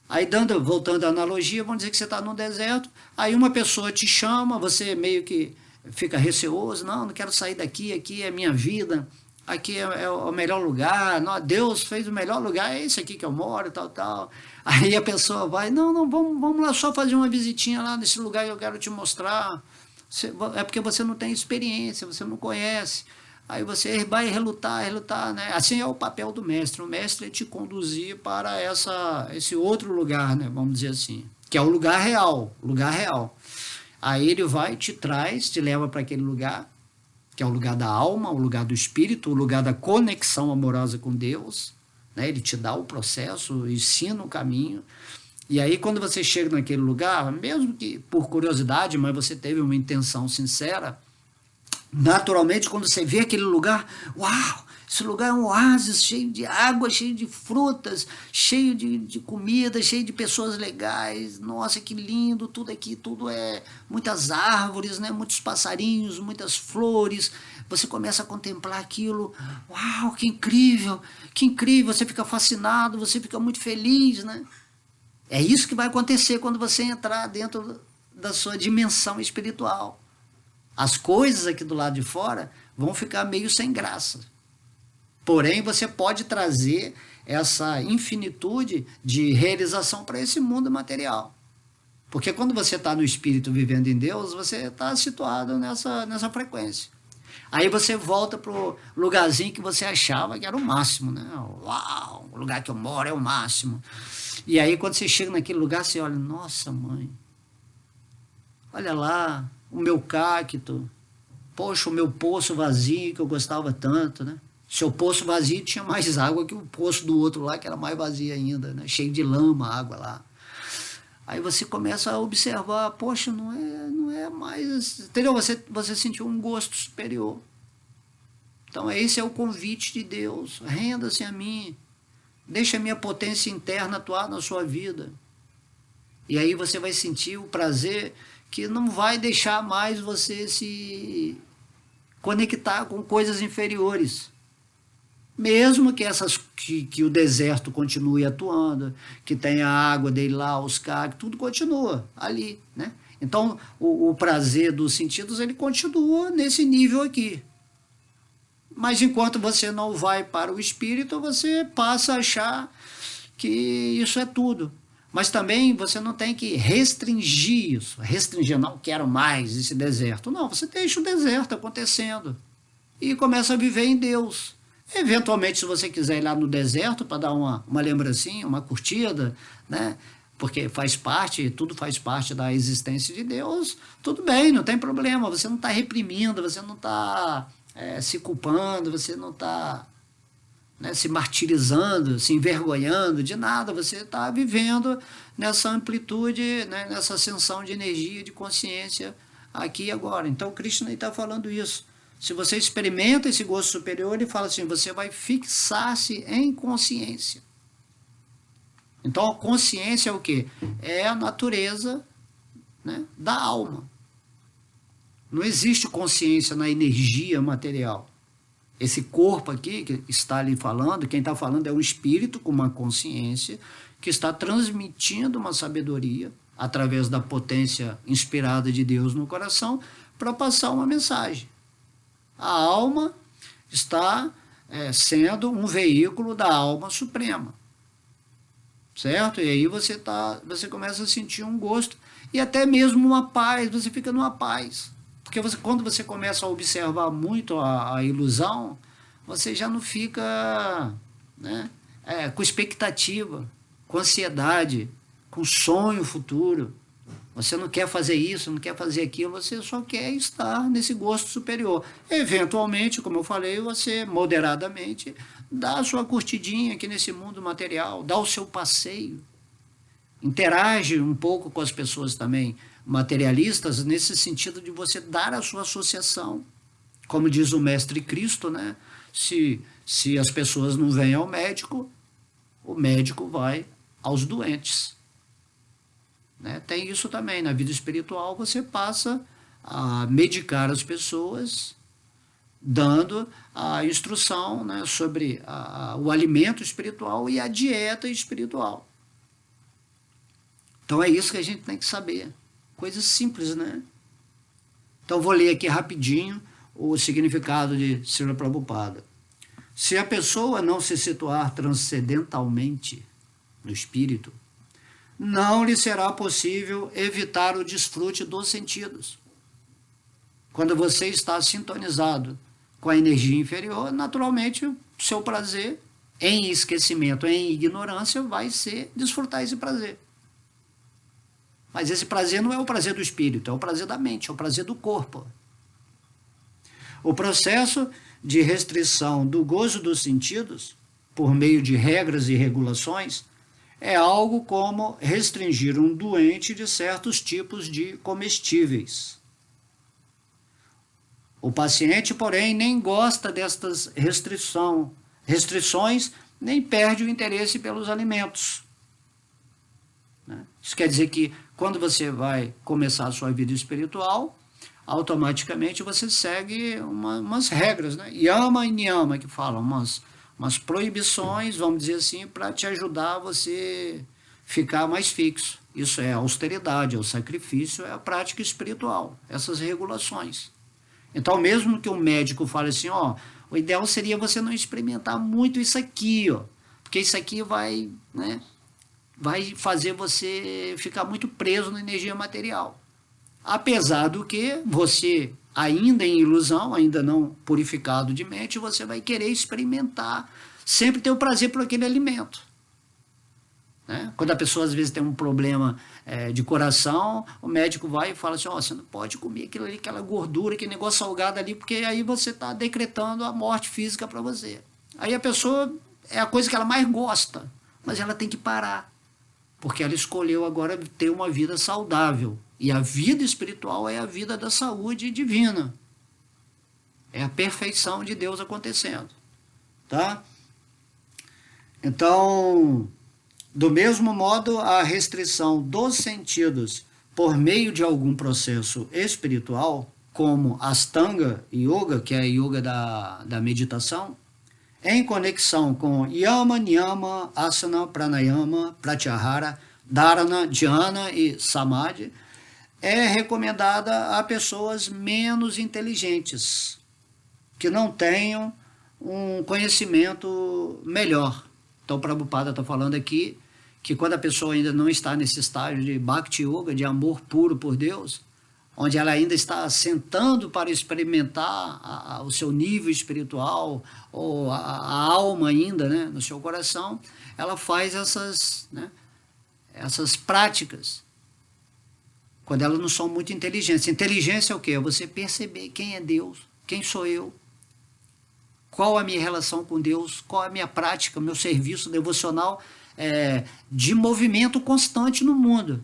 Aí, voltando à analogia, vamos dizer que você está no deserto, aí uma pessoa te chama, você meio que fica receoso, não quero sair daqui, aqui é minha vida, aqui é o melhor lugar, não, Deus fez o melhor lugar, é esse aqui que eu moro, tal. Aí a pessoa vai, não, vamos lá só fazer uma visitinha lá nesse lugar que eu quero te mostrar. É porque você não tem experiência, você não conhece. Aí você vai relutar, né? Assim é o papel do mestre. O mestre é te conduzir para esse outro lugar, né? Vamos dizer assim, que é o lugar real, Aí ele vai, te leva para aquele lugar, que é o lugar da alma, o lugar do espírito, o lugar da conexão amorosa com Deus, né? Ele te dá o processo, ensina o caminho. E aí quando você chega naquele lugar, mesmo que por curiosidade, mas você teve uma intenção sincera, naturalmente, quando você vê aquele lugar, uau, esse lugar é um oásis, cheio de água, cheio de frutas, cheio de comida, cheio de pessoas legais, nossa, que lindo, tudo aqui, tudo é muitas árvores, né, muitos passarinhos, muitas flores, você começa a contemplar aquilo, uau, que incrível, você fica fascinado, você fica muito feliz, né? É isso que vai acontecer quando você entrar dentro da sua dimensão espiritual. As coisas aqui do lado de fora vão ficar meio sem graça. Porém, você pode trazer essa infinitude de realização para esse mundo material. Porque quando você está no espírito vivendo em Deus, você está situado nessa frequência. Aí você volta para o lugarzinho que você achava que era o máximo, né? Uau, o lugar que eu moro é o máximo. E aí quando você chega naquele lugar, você olha, nossa mãe, olha lá, o meu cacto, poxa, o meu poço vazio que eu gostava tanto, né? Seu poço vazio tinha mais água que o poço do outro lá, que era mais vazio ainda, né? Cheio de lama, água lá. Aí você começa a observar, poxa, não é mais, entendeu? Você sentiu um gosto superior. Então esse é o convite de Deus, renda-se a mim, deixa a minha potência interna atuar na sua vida. E aí você vai sentir o prazer que não vai deixar mais você se conectar com coisas inferiores. Mesmo que o deserto continue atuando, que tenha a água dele lá, os cactos, tudo continua ali, né? Então, o prazer dos sentidos, ele continua nesse nível aqui. Mas enquanto você não vai para o espírito, você passa a achar que isso é tudo. Mas também você não tem que restringir isso. Restringir, não quero mais esse deserto. Não, você deixa o deserto acontecendo e começa a viver em Deus. Eventualmente, se você quiser ir lá no deserto para dar uma lembrancinha, uma curtida, né? porque faz parte, tudo faz parte da existência de Deus, tudo bem, não tem problema, você não está reprimindo, você não está se culpando, você não está, né, se martirizando, se envergonhando de nada, você está vivendo nessa amplitude, né, nessa ascensão de energia, de consciência aqui e agora. Então Krishna está falando isso. Se você experimenta esse gosto superior, ele fala assim, você vai fixar-se em consciência. Então a consciência é o quê? É a natureza, né, da alma. Não existe consciência na energia material. Esse corpo aqui que está ali falando, quem está falando é um espírito com uma consciência que está transmitindo uma sabedoria através da potência inspirada de Deus no coração para passar uma mensagem. A alma está sendo um veículo da alma suprema. Certo? E aí você começa a sentir um gosto e até mesmo uma paz, você fica numa paz. Porque quando você começa a observar muito a ilusão, você já não fica, né, com expectativa, com ansiedade, com sonho futuro. Você não quer fazer isso, não quer fazer aquilo, você só quer estar nesse gosto superior. Eventualmente, como eu falei, você moderadamente dá a sua curtidinha aqui nesse mundo material, dá o seu passeio, interage um pouco com as pessoas também materialistas, nesse sentido de você dar a sua associação. Como diz o Mestre Cristo, né? Se as pessoas não vêm ao médico, o médico vai aos doentes. Né? Tem isso também, na vida espiritual você passa a medicar as pessoas, dando a instrução, né, sobre o alimento espiritual e a dieta espiritual. Então é isso que a gente tem que saber. Coisas simples, né? Então vou ler aqui rapidinho o significado de Srila Prabhupada. Se a pessoa não se situar transcendentalmente no espírito, não lhe será possível evitar o desfrute dos sentidos. Quando você está sintonizado com a energia inferior, naturalmente o seu prazer em esquecimento, em ignorância, vai ser desfrutar esse prazer. Mas esse prazer não é o prazer do espírito, é o prazer da mente, é o prazer do corpo. O processo de restrição do gozo dos sentidos, por meio de regras e regulações, é algo como restringir um doente de certos tipos de comestíveis. O paciente, porém, nem gosta destas restrições, nem perde o interesse pelos alimentos. Isso quer dizer que quando você vai começar a sua vida espiritual, automaticamente você segue umas regras, né? Yama e niyama, que falam, umas proibições, vamos dizer assim, para te ajudar a você ficar mais fixo. Isso é a austeridade, é o sacrifício, é a prática espiritual, essas regulações. Então, mesmo que um médico fale assim, ó, o ideal seria você não experimentar muito isso aqui, ó, porque isso aqui vai, né, vai fazer você ficar muito preso na energia material. Apesar do que você, ainda em ilusão, ainda não purificado de mente, você vai querer experimentar, sempre ter o prazer por aquele alimento. Né? Quando a pessoa às vezes tem um problema de coração, o médico vai e fala assim, ó, você não pode comer aquilo ali, aquela gordura, aquele negócio salgado ali, porque aí você está decretando a morte física para você. Aí a pessoa, é a coisa que ela mais gosta, mas ela tem que parar, porque ela escolheu agora ter uma vida saudável. E a vida espiritual é a vida da saúde divina. É a perfeição de Deus acontecendo. Tá? Então, do mesmo modo, a restrição dos sentidos por meio de algum processo espiritual, como Astanga Yoga, que é a yoga da meditação, em conexão com Yama, Niyama, Asana, Pranayama, Pratyahara, Dharana, Dhyana e Samadhi, é recomendada a pessoas menos inteligentes, que não tenham um conhecimento melhor. Então, o Prabhupada está falando aqui que quando a pessoa ainda não está nesse estágio de Bhakti Yoga, de amor puro por Deus, onde ela ainda está sentando para experimentar o seu nível espiritual, ou a alma ainda, né, no seu coração, ela faz essas práticas, quando elas não são muito inteligentes. Inteligência é o quê? É você perceber quem é Deus, quem sou eu, qual a minha relação com Deus, qual a minha prática, meu serviço devocional de movimento constante no mundo.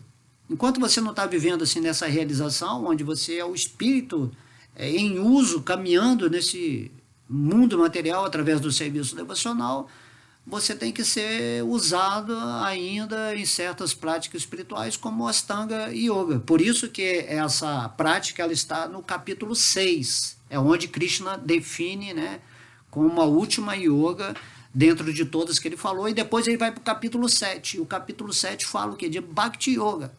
Enquanto você não está vivendo assim nessa realização, onde você é o espírito em uso, caminhando nesse mundo material através do serviço devocional, você tem que ser usado ainda em certas práticas espirituais como Ashtanga Yoga. Por isso que essa prática ela está no capítulo 6, é onde Krishna define, né, como uma última yoga dentro de todas que ele falou, e depois ele vai para o capítulo 7. E o capítulo 7 fala o quê? De Bhakti Yoga,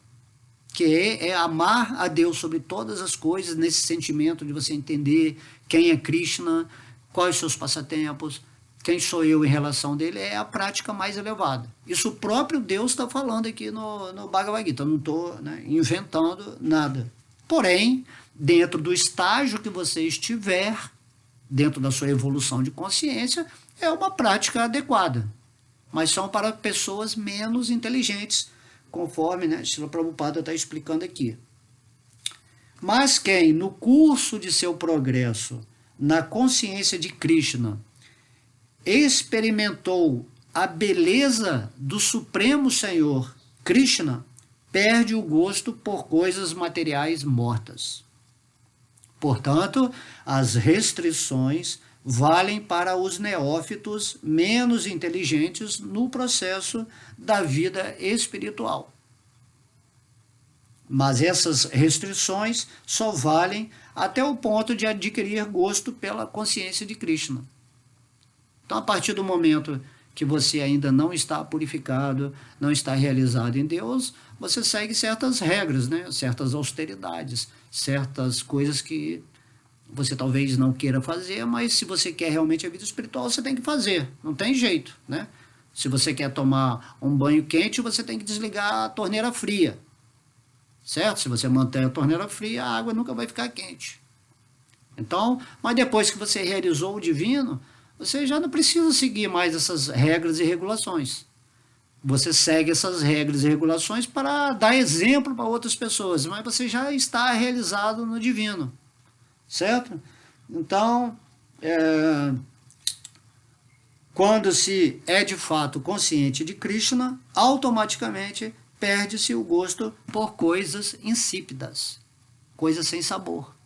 que é amar a Deus sobre todas as coisas, nesse sentimento de você entender quem é Krishna, quais os seus passatempos, quem sou eu em relação dele, é a prática mais elevada. Isso o próprio Deus está falando aqui no Bhagavad Gita, eu não estou, né, inventando nada. Porém, dentro do estágio que você estiver, dentro da sua evolução de consciência, é uma prática adequada. Mas são para pessoas menos inteligentes, conforme, né, Srila Prabhupada está explicando aqui. Mas quem, no curso de seu progresso, na consciência de Krishna, experimentou a beleza do Supremo Senhor, Krishna, perde o gosto por coisas materiais mortas. Portanto, as restrições valem para os neófitos menos inteligentes no processo da vida espiritual. Mas essas restrições só valem até o ponto de adquirir gosto pela consciência de Krishna. Então, a partir do momento que você ainda não está purificado, não está realizado em Deus, você segue certas regras, né? Certas austeridades, certas coisas que você talvez não queira fazer, mas se você quer realmente a vida espiritual, você tem que fazer, não tem jeito, né? Se você quer tomar um banho quente, você tem que desligar a torneira fria, certo? Se você manter a torneira fria, a água nunca vai ficar quente. Então, mas depois que você realizou o divino, você já não precisa seguir mais essas regras e regulações. Você segue essas regras e regulações para dar exemplo para outras pessoas, mas você já está realizado no divino, certo? Então, quando se é de fato consciente de Krishna, automaticamente perde-se o gosto por coisas insípidas, coisas sem sabor.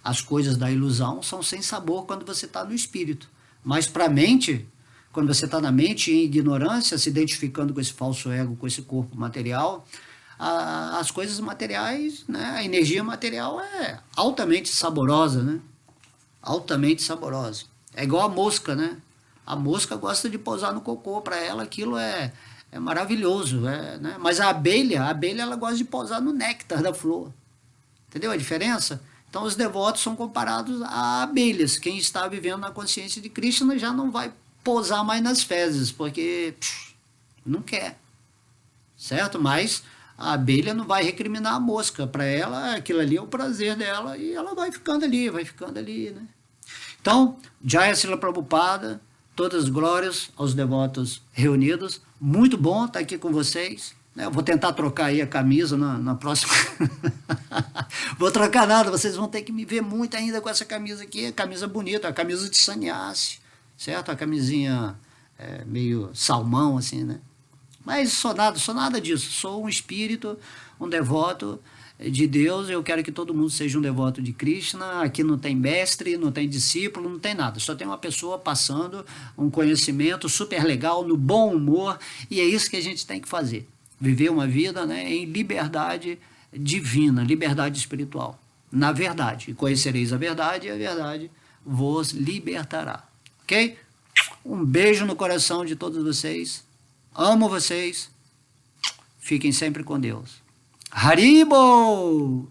As coisas da ilusão são sem sabor quando você está no espírito. Mas para a mente, quando você está na mente em ignorância, se identificando com esse falso ego, com esse corpo material, as coisas materiais, né, a energia material é altamente saborosa, né? Altamente saborosa. É igual a mosca, né? A mosca gosta de pousar no cocô, para ela aquilo é maravilhoso, né? Mas a abelha ela gosta de pousar no néctar da flor. Entendeu a diferença? Então, os devotos são comparados a abelhas. Quem está vivendo na consciência de Krishna já não vai pousar mais nas fezes, porque não quer, certo? Mas a abelha não vai recriminar a mosca. Para ela, aquilo ali é o prazer dela e ela vai ficando ali, né? Então, Jaya Srila Prabhupada, todas as glórias aos devotos reunidos. Muito bom estar aqui com vocês. Eu vou tentar trocar aí a camisa na próxima. Vou trocar nada, vocês vão ter que me ver muito ainda com essa camisa aqui, a camisa bonita, a camisa de sannyasi, certo? A camisinha meio salmão, assim, né? Mas sou nada disso, sou um espírito, um devoto de Deus, eu quero que todo mundo seja um devoto de Krishna. Aqui não tem mestre, não tem discípulo, não tem nada, só tem uma pessoa passando um conhecimento super legal, no bom humor, e é isso que a gente tem que fazer. Viver uma vida, né, em liberdade divina, liberdade espiritual. Na verdade, conhecereis a verdade e a verdade vos libertará. Ok? Um beijo no coração de todos vocês. Amo vocês. Fiquem sempre com Deus. Haribo!